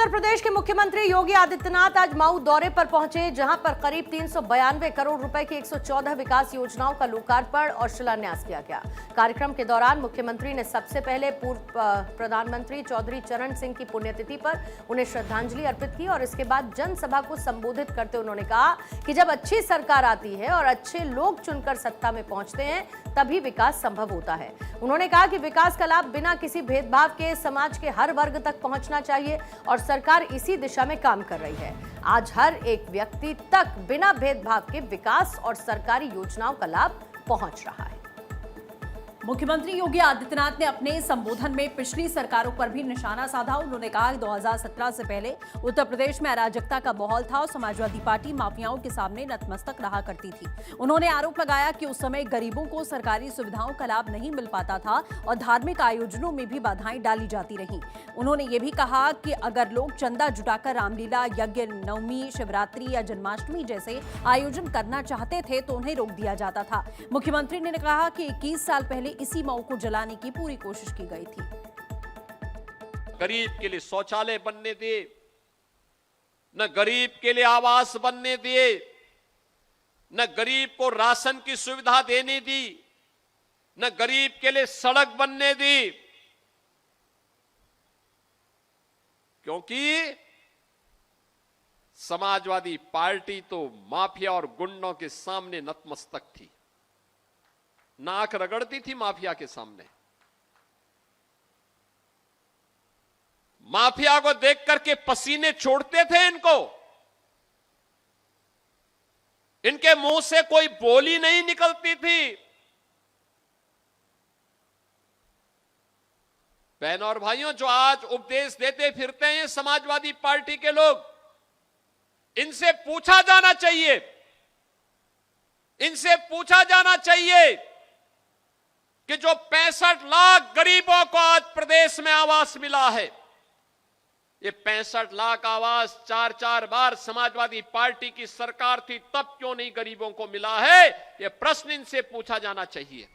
उत्तर प्रदेश के मुख्यमंत्री योगी आदित्यनाथ आज मऊ दौरे पर पहुंचे, जहां पर करीब 392 करोड़ रुपए की 114 विकास योजनाओं का लोकार्पण और शिलान्यास किया गया। कार्यक्रम के दौरान मुख्यमंत्री ने सबसे पहले पूर्व प्रधानमंत्री चौधरी चरण सिंह की पुण्यतिथि पर उन्हें श्रद्धांजलि अर्पित की और इसके बाद जनसभा को संबोधित करते उन्होंने कहा कि जब अच्छी सरकार आती है और अच्छे लोग चुनकर सत्ता में पहुंचते हैं तभी विकास संभव होता है। उन्होंने कहा कि विकास का लाभ बिना किसी भेदभाव के समाज के हर वर्ग तक पहुंचना चाहिए और सरकार इसी दिशा में काम कर रही है। आज हर एक व्यक्ति तक बिना भेदभाव के विकास और सरकारी योजनाओं का लाभ पहुंच रहा है। मुख्यमंत्री योगी आदित्यनाथ ने अपने संबोधन में पिछली सरकारों पर भी निशाना साधा। उन्होंने कहा कि 2017 से पहले उत्तर प्रदेश में अराजकता का माहौल था और समाजवादी पार्टी माफियाओं के सामने नतमस्तक रहा करती थी। उन्होंने आरोप लगाया कि उस समय गरीबों को सरकारी सुविधाओं का लाभ नहीं मिल पाता था और धार्मिक आयोजनों में भी बाधाएं डाली जाती रहीं। उन्होंने ये भी कहा कि अगर लोग चंदा जुटाकर रामलीला, यज्ञ, नवमी, शिवरात्रि या जन्माष्टमी जैसे आयोजन करना चाहते थे तो उन्हें रोक दिया जाता था। मुख्यमंत्री ने कहा कि 21 साल पहले इसी मऊ को जलाने की पूरी कोशिश की गई थी। गरीब के लिए शौचालय बनने दिए, न गरीब के लिए आवास बनने दिए, न गरीब को राशन की सुविधा देने दी, न गरीब के लिए सड़क बनने दी, क्योंकि समाजवादी पार्टी तो माफिया और गुंडों के सामने नतमस्तक थी, नाक रगड़ती थी माफिया के सामने। माफिया को देख करके पसीने छोड़ते थे इनको, इनके मुंह से कोई बोली नहीं निकलती थी। बहनों और भाइयों, जो आज उपदेश देते फिरते हैं समाजवादी पार्टी के लोग, इनसे पूछा जाना चाहिए, इनसे पूछा जाना चाहिए कि जो 65 लाख गरीबों को आज प्रदेश में आवास मिला है, ये 65 लाख आवास 4-4 बार समाजवादी पार्टी की सरकार थी तब क्यों नहीं गरीबों को मिला है, ये प्रश्न इनसे पूछा जाना चाहिए।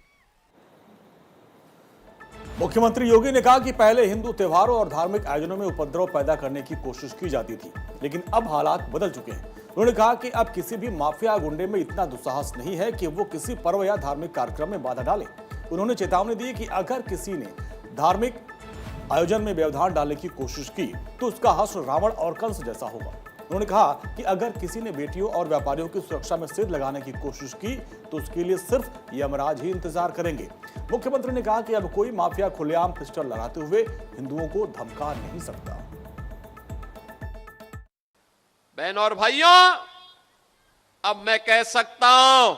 मुख्यमंत्री योगी ने कहा कि पहले हिंदू त्योहारों और धार्मिक आयोजनों में उपद्रव पैदा करने की कोशिश की जाती थी, लेकिन अब हालात बदल चुके हैं। उन्होंने कहा कि अब किसी भी माफिया गुंडे में इतना दुस्साहस नहीं है कि वो किसी पर्व या धार्मिक कार्यक्रम में बाधा डाले। उन्होंने चेतावनी दी कि अगर किसी ने धार्मिक आयोजन में व्यवधान डालने की कोशिश की तो उसका हश्र रावण और कंस जैसा होगा। उन्होंने कहा कि अगर किसी ने बेटियों और व्यापारियों की सुरक्षा में सिर लगाने की कोशिश की तो उसके लिए सिर्फ यमराज ही इंतजार करेंगे। मुख्यमंत्री ने कहा कि अब कोई माफिया खुलेआम पिस्टल लहराते हुए हिंदुओं को धमका नहीं सकता। बहनों और भाइयों, अब मैं कह सकता हूं,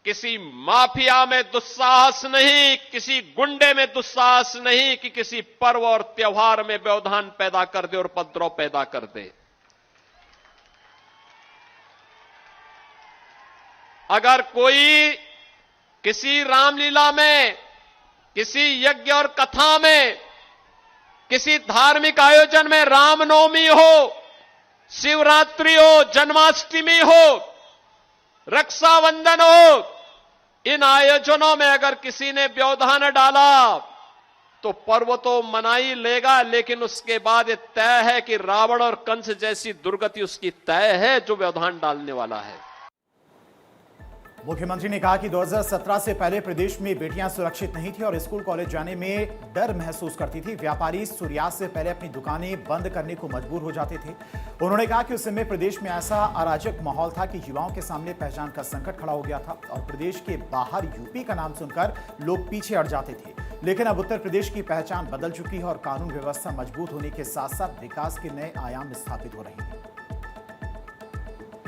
किसी माफिया में दुस्साहस नहीं, किसी गुंडे में दुस्साहस नहीं कि किसी पर्व और त्योहार में व्यवधान पैदा कर दे और उपद्रव पैदा कर दे। अगर कोई किसी रामलीला में, किसी यज्ञ और कथा में, किसी धार्मिक आयोजन में, रामनवमी हो, शिवरात्रि हो, जन्माष्टमी हो, रक्षाबंधन हो, इन आयोजनों में अगर किसी ने व्यवधान डाला तो पर्व तो मना ही लेगा, लेकिन उसके बाद ये तय है कि रावण और कंस जैसी दुर्गति उसकी तय है जो व्यवधान डालने वाला है। मुख्यमंत्री ने कहा कि 2017 से पहले प्रदेश में बेटियां सुरक्षित नहीं थी और स्कूल कॉलेज जाने में डर महसूस करती थी। व्यापारी सूर्यास्त से पहले अपनी दुकानें बंद करने को मजबूर हो जाते थे। उन्होंने कहा कि उस समय प्रदेश में ऐसा अराजक माहौल था कि युवाओं के सामने पहचान का संकट खड़ा हो गया था और प्रदेश के बाहर यूपी का नाम सुनकर लोग पीछे हट जाते थे। लेकिन अब उत्तर प्रदेश की पहचान बदल चुकी है और कानून व्यवस्था मजबूत होने के साथ साथ विकास के नए आयाम स्थापित हो रहे हैं।